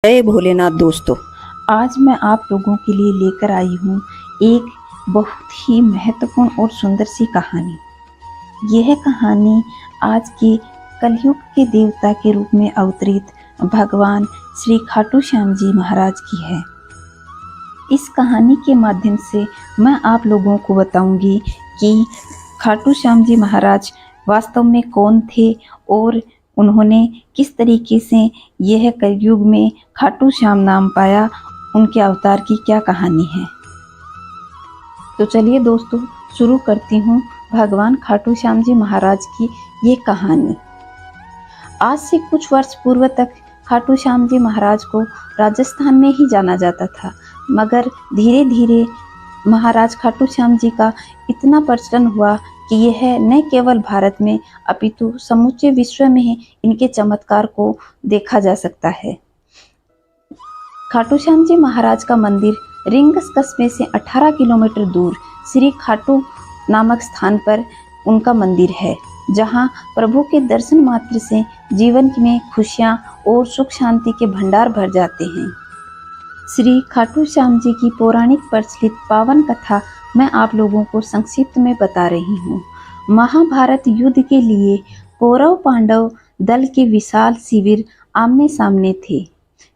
जय भोलेनाथ दोस्तों। आज मैं आप लोगों के लिए लेकर आई हूँ एक बहुत ही महत्वपूर्ण और सुंदर सी कहानी। यह कहानी आज के कलयुग के देवता के रूप में अवतरित भगवान श्री खाटू श्याम जी महाराज की है। इस कहानी के माध्यम से मैं आप लोगों को बताऊंगी कि खाटू श्याम जी महाराज वास्तव में कौन थे और उन्होंने किस तरीके से यह कलयुग में खाटू श्याम नाम पाया, उनके अवतार की क्या कहानी है। तो चलिए दोस्तों, शुरू करती हूँ भगवान खाटू श्याम जी महाराज की ये कहानी। आज से कुछ वर्ष पूर्व तक खाटू श्याम जी महाराज को राजस्थान में ही जाना जाता था, मगर धीरे धीरे महाराज खाटू श्याम जी का इतना प्रचलन हुआ कि यह न केवल भारत में अपितु समूचे विश्व में इनके चमत्कार को देखा जा सकता है। खाटू श्याम जी महाराज का मंदिर रिंगस कस्बे से 18 किलोमीटर दूर श्री खाटू नामक स्थान पर उनका मंदिर है, जहां प्रभु के दर्शन मात्र से जीवन में खुशियां और सुख शांति के भंडार भर जाते हैं। श्री खाटू श्याम जी की पौराणिक प्रचलित पावन कथा मैं आप लोगों को संक्षिप्त में बता रही हूँ। महाभारत युद्ध के लिए कौरव पांडव दल के विशाल शिविर आमने सामने थे।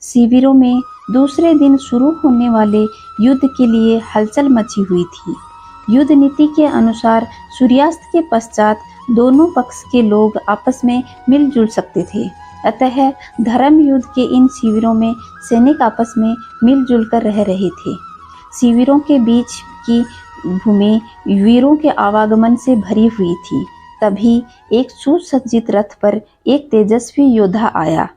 शिविरों में दूसरे दिन शुरू होने वाले युद्ध के लिए हलचल मची हुई थी। युद्ध नीति के अनुसार सूर्यास्त के पश्चात दोनों पक्ष के लोग आपस में मिलजुल सकते थे, अतः धर्म युद्ध के इन शिविरों में सैनिक आपस में मिलजुल कर रह रहे थे। शिविरों के बीच की भूमि वीरों के आवागमन से भरी हुई थी। तभी एक सुसज्जित रथ पर एक तेजस्वी योद्धा आया।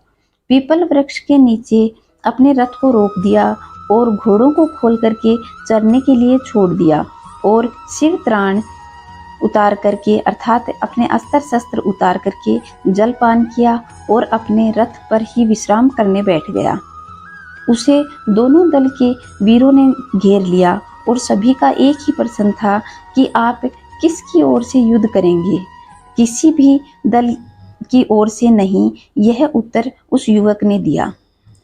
पीपल वृक्ष के नीचे अपने रथ को रोक दिया और घोड़ों को खोल करके चरने के लिए छोड़ दिया और सिर त्राण उतार करके अर्थात अपने अस्त्र शस्त्र उतार करके जलपान किया और अपने रथ पर ही विश्राम करने बैठ गया। उसे दोनों दल के वीरों ने घेर लिया और सभी का एक ही प्रश्न था कि आप किसकी ओर से युद्ध करेंगे। किसी भी दल की ओर से नहीं, यह उत्तर उस युवक ने दिया।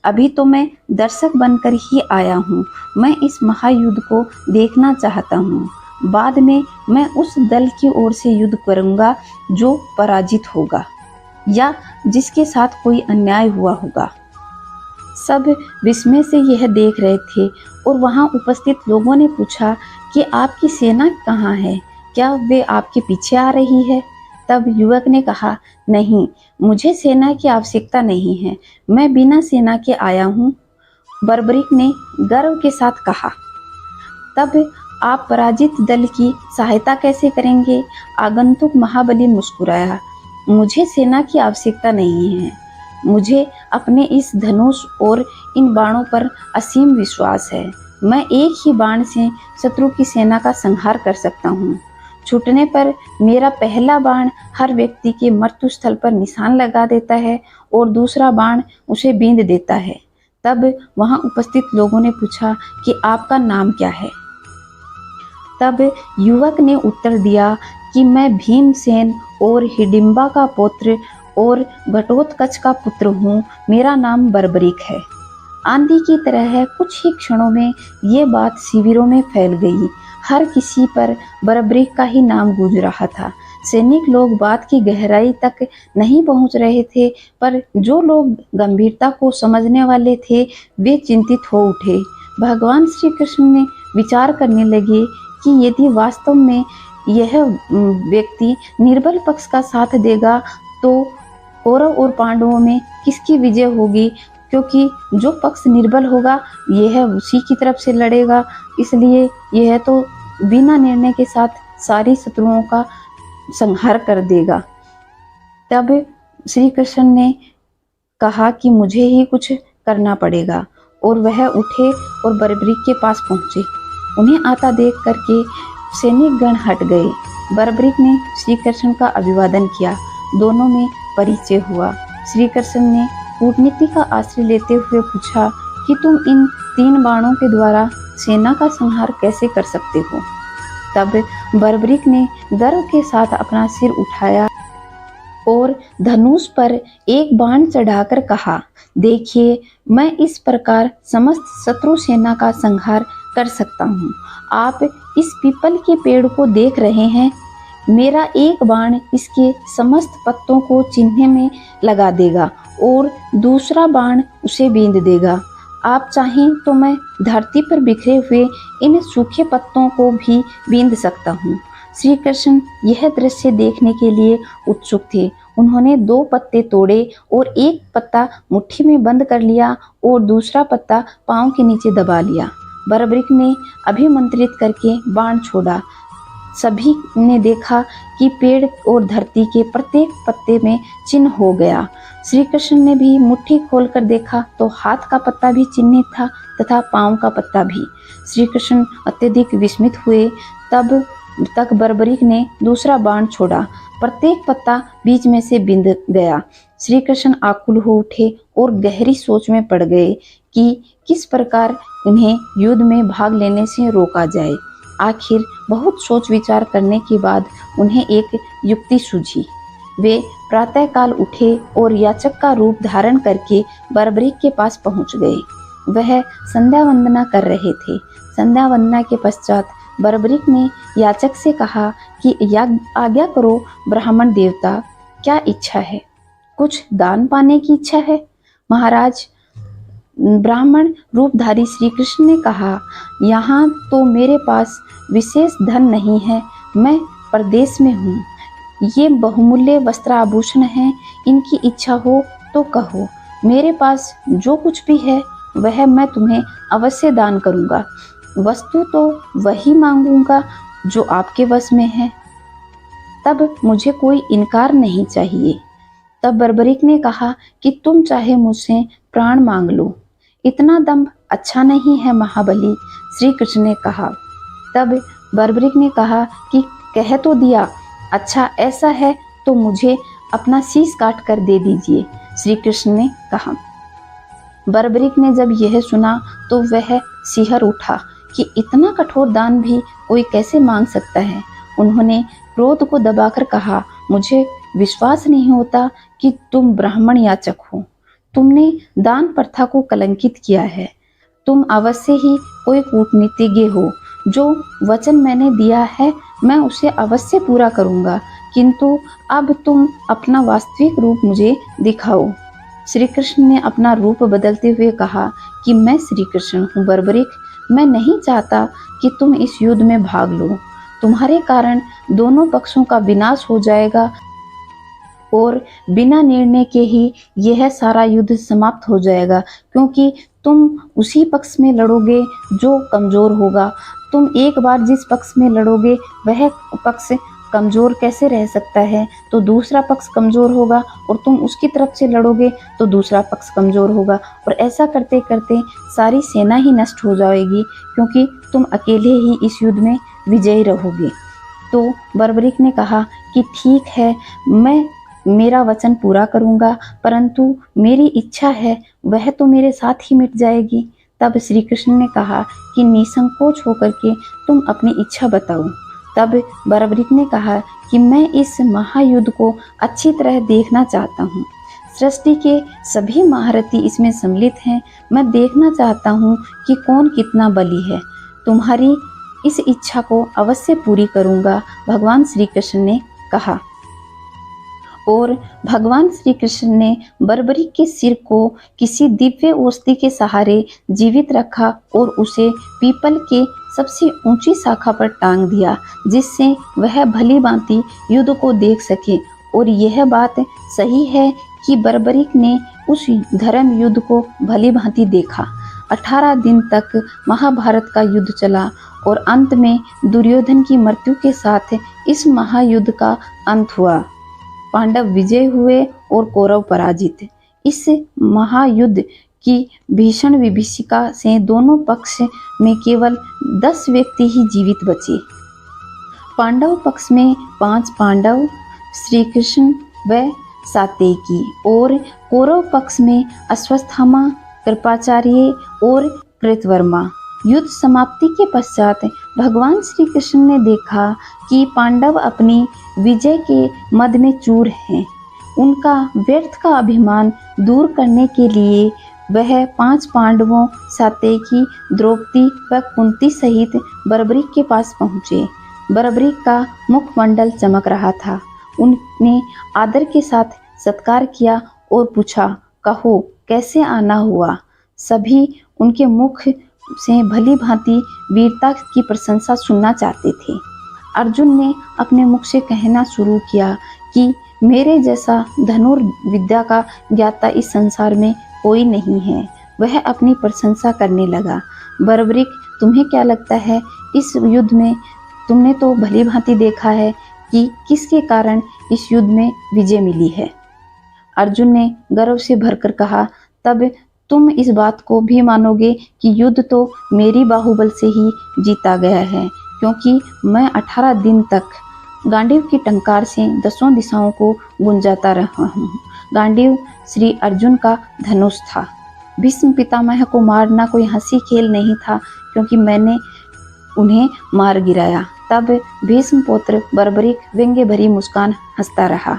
अभी तो मैं दर्शक बनकर ही आया हूँ, मैं इस महायुद्ध को देखना चाहता हूँ। बाद में मैं उस दल की ओर से युद्ध करूँगा जो पराजित होगा या जिसके साथ कोई अन्याय हुआ होगा। सब विस्मय से यह देख रहे थे और वहां उपस्थित लोगों ने पूछा कि आपकी सेना कहाँ है, क्या वे आपके पीछे आ रही है। तब युवक ने कहा, नहीं, मुझे सेना की आवश्यकता नहीं है, मैं बिना सेना के आया हूँ। बर्बरीक ने गर्व के साथ कहा, तब आप पराजित दल की सहायता कैसे करेंगे। आगंतुक महाबली मुस्कुराया, मुझे सेना की आवश्यकता नहीं है, मुझे अपने इस धनुष और इन बाणों पर असीम विश्वास है। मैं एक ही बाण से शत्रु की सेना का संहार कर सकता हूँ। छूटने पर मेरा पहला बाण हर व्यक्ति के मृत्यु स्थल पर निशान लगा देता है और दूसरा बाण उसे बींध देता है। तब वहां उपस्थित लोगों ने पूछा कि आपका नाम क्या है। तब युवक ने उत्तर दिया कि मैं भीमसेन और हिडिंबा का पुत्र और घटोत्कच का पुत्र हूँ, मेरा नाम बर्बरीक है। आंधी की तरह कुछ ही क्षणों में ये बात शिविरों में फैल गई। हर किसी पर बर्बरीक का ही नाम गूंज रहा था। सैनिक लोग बात की गहराई तक नहीं पहुंच रहे थे, पर जो लोग गंभीरता को समझने वाले थे वे चिंतित हो उठे। भगवान श्री कृष्ण ने विचार करने लगे कि यदि वास्तव में यह व्यक्ति निर्बल पक्ष का साथ देगा तो कौरव और पांडवों में किसकी विजय होगी, क्योंकि जो पक्ष निर्बल होगा यह उसी की तरफ से लड़ेगा, इसलिए यह तो बिना निर्णय के साथ सारी शत्रुओं का संहार कर देगा। तब श्री कृष्ण ने कहा कि मुझे ही कुछ करना पड़ेगा और वह उठे और बर्बरीक के पास पहुंचे। उन्हें आता देख करके सैनिक गण हट गए। बर्बरीक ने श्री कृष्ण का अभिवादन किया, दोनों में परिचय हुआ। श्री कृष्ण ने कूटनीति का आश्रय लेते हुए पूछा कि तुम इन 3 बाणों के द्वारा सेना का संहार कैसे कर सकते हो। तब बर्बरीक ने गर्व के साथ अपना सिर उठाया और धनुष पर एक बाण चढ़ाकर कहा, देखिए मैं इस प्रकार समस्त शत्रु सेना का संहार कर सकता हूँ। आप इस पीपल के पेड़ को देख रहे हैं, मेरा एक बाण इसके समस्त पत्तों को चीरने में लगा देगा और दूसरा बाण उसे बींध देगा। आप चाहें तो मैं धरती पर बिखरे हुए इन सूखे पत्तों को भी बींध सकता हूँ। श्री कृष्ण यह दृश्य देखने के लिए उत्सुक थे। उन्होंने 2 पत्ते तोड़े और एक पत्ता मुट्ठी में बंद कर लिया और दूसरा पत्ता पांव के नीचे दबा लिया। बर्बरिक ने अभिमंत्रित करके बाण छोड़ा। सभी ने देखा कि पेड़ और धरती के प्रत्येक पत्ते में चिन्ह हो गया। श्री कृष्ण ने भी मुट्ठी खोलकर देखा तो हाथ का पत्ता भी चिन्हित था तथा पांव का पत्ता भी। श्री कृष्ण अत्यधिक विस्मित हुए। तब तक बर्बरिक ने दूसरा बाण छोड़ा। प्रत्येक पत्ता बीच में से बिंद गया। श्री कृष्ण आकुल हो उठे और गहरी सोच में पड़ गए कि किस प्रकार उन्हें युद्ध में भाग लेने से रोका जाए। आखिर बहुत सोच विचार करने के बाद उन्हें एक युक्ति सूझी। वे प्रातःकाल उठे और याचक का रूप धारण करके बर्बरिक के पास पहुंच गए। वह संध्या वंदना कर रहे थे। संध्या वंदना के पश्चात बर्बरिक ने याचक से कहा कि आज्ञा करो ब्राह्मण देवता, क्या इच्छा है? कुछ दान पाने की इच्छा है? महाराज, ब्राह्मण रूपधारी श्री कृष्ण ने कहा, यहाँ तो मेरे पास विशेष धन नहीं है, मैं परदेश में हूँ। ये बहुमूल्य वस्त्र आभूषण हैं, इनकी इच्छा हो तो कहो। मेरे पास जो कुछ भी है वह मैं तुम्हें अवश्य दान करूँगा। वस्तु तो वही मांगूंगा जो आपके वश में है, तब मुझे कोई इनकार नहीं चाहिए। तब बर्बरिक ने कहा कि तुम चाहे मुझसे प्राण मांग लो, इतना दम्भ अच्छा नहीं है महाबली, श्री कृष्ण ने कहा। तब बर्बरिक ने कहा कि कह तो दिया, अच्छा ऐसा है तो मुझे अपना शीश काट कर दे दीजिए, श्री कृष्ण ने कहा। बर्बरिक ने जब यह सुना तो वह सिहर उठा कि इतना कठोर दान भी कोई कैसे मांग सकता है। उन्होंने क्रोध को दबाकर कहा, मुझे विश्वास नहीं होता कि तुम ब्राह्मण याचक हो। तुमने दान प्रथा को कलंकित किया है। तुम अवश्य ही कोई कूटनीतिज्ञ हो। जो वचन मैंने दिया है मैं उसे अवश्य पूरा करूंगा, किंतु अब तुम अपना वास्तविक रूप मुझे दिखाओ। श्री कृष्ण ने अपना रूप बदलते हुए कहा कि मैं श्री कृष्ण हूँ बर्बरिक, मैं नहीं चाहता कि तुम इस युद्ध में भाग लो। तुम्हारे कारण दोनों पक्षों का विनाश हो जाएगा और बिना निर्णय के ही यह सारा युद्ध समाप्त हो जाएगा, क्योंकि तुम उसी पक्ष में लड़ोगे जो कमजोर होगा। तुम एक बार जिस पक्ष में लड़ोगे वह पक्ष कमजोर कैसे रह सकता है, तो दूसरा पक्ष कमजोर होगा और तुम उसकी तरफ से लड़ोगे तो दूसरा पक्ष कमजोर होगा और ऐसा करते करते सारी सेना ही नष्ट हो जाएगी, क्योंकि तुम अकेले ही इस युद्ध में विजयी रहोगे। तो बर्बरिक ने कहा कि ठीक है, मैं मेरा वचन पूरा करूंगा, परंतु मेरी इच्छा है वह तो मेरे साथ ही मिट जाएगी। तब श्री कृष्ण ने कहा कि निसंकोच होकर के तुम अपनी इच्छा बताओ। तब बर्बरिक ने कहा कि मैं इस महायुद्ध को अच्छी तरह देखना चाहता हूँ। सृष्टि के सभी महारथी इसमें सम्मिलित हैं। मैं देखना चाहता हूँ कि कौन कितना बली है। तुम्हारी इस इच्छा को अवश्य पूरी करूँगा, भगवान श्री कृष्ण ने कहा। और भगवान श्री कृष्ण ने बर्बरिक के सिर को किसी दिव्य औषधि के सहारे जीवित रखा और उसे पीपल के सबसे ऊंची शाखा पर टांग दिया, जिससे वह भली भांति युद्ध को देख सके। और यह बात सही है कि बर्बरिक ने उस धर्म युद्ध को भली भांति देखा। 18 दिन तक महाभारत का युद्ध चला और अंत में दुर्योधन की मृत्यु के साथ इस महायुद्ध का अंत हुआ। पांडव विजय हुए और कौरव पराजित। इस महायुद्ध की भीषण विभीषिका से दोनों पक्ष में केवल 10 व्यक्ति ही जीवित बचे। पांडव पक्ष में 5 पांडव, श्री कृष्ण व सात्यकी, और कौरव पक्ष में अश्वत्थामा, कृपाचार्य और कृतवर्मा। युद्ध समाप्ति के पश्चात भगवान श्री कृष्ण ने देखा कि पांडव अपनी विजय के मद में चूर हैं। उनका व्यर्थ का अभिमान दूर करने के लिए वह 5 पांडवों सात्यकी, द्रौपदी व कुंती सहित बर्बरीक के पास पहुँचे। बर्बरीक का मुखमंडल चमक रहा था। उनने आदर के साथ सत्कार किया और पूछा, कहो कैसे आना हुआ। सभी उनके मुख से भली भांति वीरता की प्रशंसा सुनना चाहते थे। अर्जुन ने अपने मुख से कहना शुरू किया कि मेरे जैसा धनुर्विद्या का ज्ञाता इस संसार में कोई नहीं है। वह अपनी प्रशंसा करने लगा। बर्बरीक, तुम्हें क्या लगता है इस युद्ध में तुमने तो भली भांति देखा है कि किसके कारण इस युद्ध में विजय मिली है। अर्जुन ने गर्व से भरकर कहा, तब तुम इस बात को भी मानोगे कि युद्ध तो मेरी बाहुबल से ही जीता गया है, क्योंकि मैं 18 दिन तक गांडीव की टंकार से 10 दिशाओं को गुंजाता रहा हूँ। गांडीव श्री अर्जुन का धनुष था। भीष्म पितामह को मारना कोई हंसी खेल नहीं था, क्योंकि मैंने उन्हें मार गिराया। तब भीष्म पुत्र बर्बरीक व्यंग्य भरी मुस्कान हंसता रहा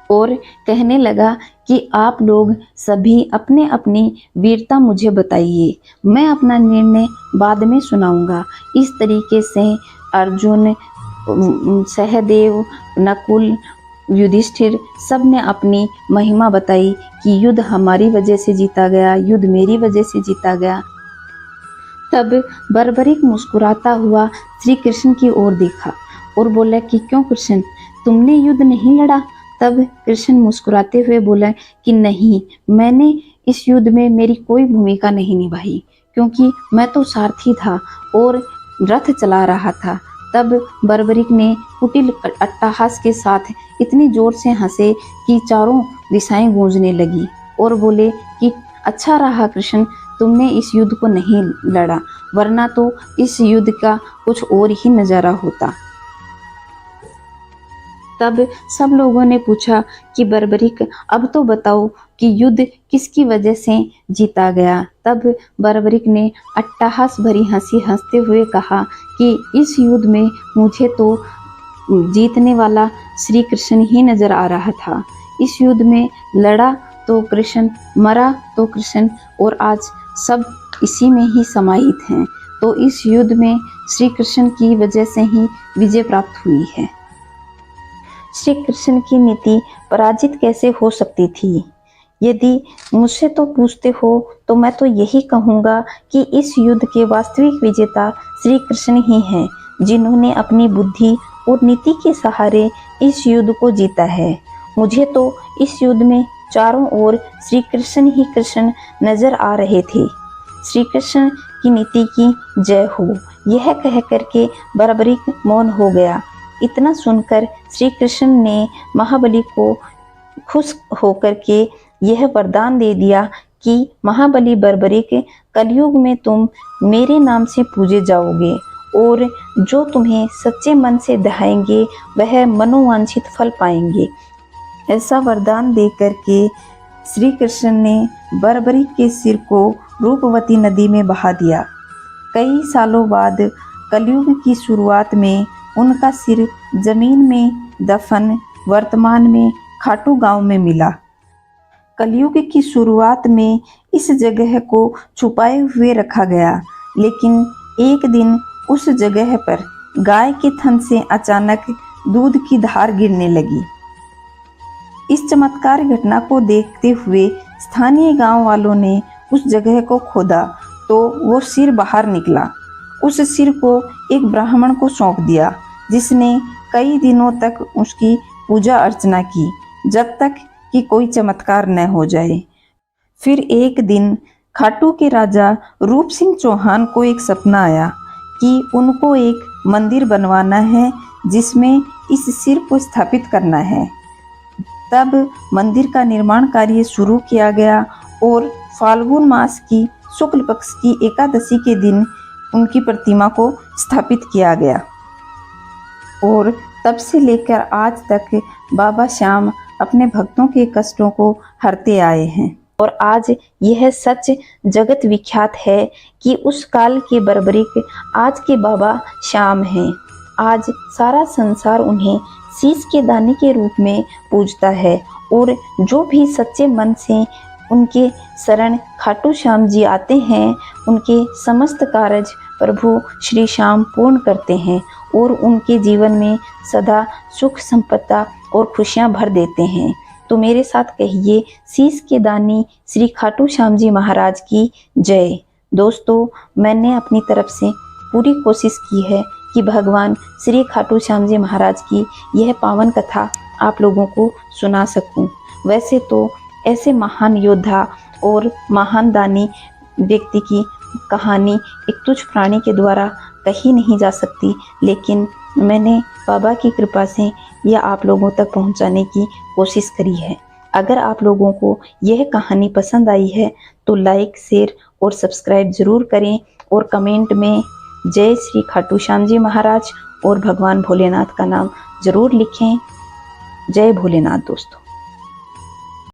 और कहने लगा कि आप लोग सभी अपने अपनी वीरता मुझे बताइए, मैं अपना निर्णय बाद में सुनाऊंगा। इस तरीके से अर्जुन, सहदेव, नकुल, युधिष्ठिर सब ने अपनी महिमा बताई कि युद्ध हमारी वजह से जीता गया, युद्ध मेरी वजह से जीता गया। तब बर्बरीक मुस्कुराता हुआ श्री कृष्ण की ओर देखा और बोला कि क्यों कृष्ण, तुमने युद्ध नहीं लड़ा। तब कृष्ण मुस्कुराते हुए बोला कि नहीं, मैंने इस युद्ध में मेरी कोई भूमिका नहीं निभाई, क्योंकि मैं तो सारथी था और रथ चला रहा था। तब बर्बरीक ने कुटिल अट्टहास के साथ इतनी जोर से हंसे कि चारों दिशाएं गूंजने लगी और बोले कि अच्छा रहा कृष्ण, तुमने इस युद्ध को नहीं लड़ा, वरना तो इस युद्ध का कुछ और ही नजारा होता। तब सब लोगों ने पूछा कि बर्बरीक, अब तो बताओ कि युद्ध किसकी वजह से जीता गया। तब बर्बरीक ने अट्टहास भरी हंसी हंसते हुए कहा कि इस युद्ध में मुझे तो जीतने वाला श्री कृष्ण ही नजर आ रहा था। इस युद्ध में लड़ा तो कृष्ण, मरा तो कृष्ण, और आज सब इसी में ही समाहित हैं। तो इस युद्ध में श्री कृष्ण की वजह से ही विजय प्राप्त हुई है। श्री कृष्ण की नीति पराजित कैसे हो सकती थी? यदि मुझसे तो पूछते हो तो मैं तो यही कहूँगा कि इस युद्ध के वास्तविक विजेता श्री कृष्ण ही हैं, जिन्होंने अपनी बुद्धि और नीति के सहारे इस युद्ध को जीता है। मुझे तो इस युद्ध में चारों ओर श्री कृष्ण ही कृष्ण नजर आ रहे थे। श्री कृष्ण की नीति की जय हो। यह कह करके बर्बरीक मौन हो गया। इतना सुनकर श्री कृष्ण ने महाबली को खुश होकर के यह वरदान दे दिया कि महाबली बर्बरीक, कलयुग में तुम मेरे नाम से पूजे जाओगे और जो तुम्हें सच्चे मन से दहाएंगे वह मनोवांछित फल पाएंगे। ऐसा वरदान दे करके श्री कृष्ण ने बर्बरीक के सिर को रूपवती नदी में बहा दिया। कई सालों बाद कलयुग की शुरुआत में उनका सिर जमीन में दफन वर्तमान में खाटू गांव में मिला। कलयुग की शुरुआत में इस जगह को छुपाए हुए रखा गया, लेकिन एक दिन उस जगह पर गाय के थन से अचानक दूध की धार गिरने लगी। इस चमत्कार घटना को देखते हुए स्थानीय गांव वालों ने उस जगह को खोदा तो वो सिर बाहर निकला। उस सिर को एक ब्राह्मण को सौंप दिया, जिसने कई दिनों तक उसकी पूजा अर्चना की, जब तक कि कोई चमत्कार न हो जाए। फिर एक दिन खाटू के राजा रूप सिंह चौहान को एक सपना आया कि उनको एक मंदिर बनवाना है जिसमें इस सिर को स्थापित करना है। तब मंदिर का निर्माण कार्य शुरू किया गया और फाल्गुन मास की शुक्ल पक्ष की एकादशी के दिन उनकी प्रतिमा को स्थापित किया गया और तब से लेकर आज तक बाबा श्याम अपने भक्तों के कष्टों को हरते आए हैं। और आज यह सच जगत विख्यात है कि उस काल के बर्बरीक आज के बाबा श्याम हैं। आज सारा संसार उन्हें शीश के दाने के रूप में पूजता है और जो भी सच्चे मन से उनके शरण खाटू श्याम जी आते हैं, उनके समस्त कार्य प्रभु श्री श्याम पूर्ण करते हैं और उनके जीवन में सदा सुख संपदा और खुशियां भर देते हैं। तो मेरे साथ कहिए, शीश के दानी श्री खाटू श्याम जी महाराज की जय। दोस्तों, मैंने अपनी तरफ से पूरी कोशिश की है कि भगवान श्री खाटू श्याम जी महाराज की यह पावन कथा आप लोगों को सुना सकूं। वैसे तो ऐसे महान योद्धा और महान दानी व्यक्ति की कहानी एक तुच्छ प्राणी के द्वारा कही नहीं जा सकती, लेकिन मैंने बाबा की कृपा से यह आप लोगों तक पहुंचाने की कोशिश करी है। अगर आप लोगों को यह कहानी पसंद आई है तो लाइक, शेयर और सब्सक्राइब जरूर करें और कमेंट में जय श्री खाटू श्याम जी महाराज और भगवान भोलेनाथ का नाम जरूर लिखें। जय भोलेनाथ दोस्तों।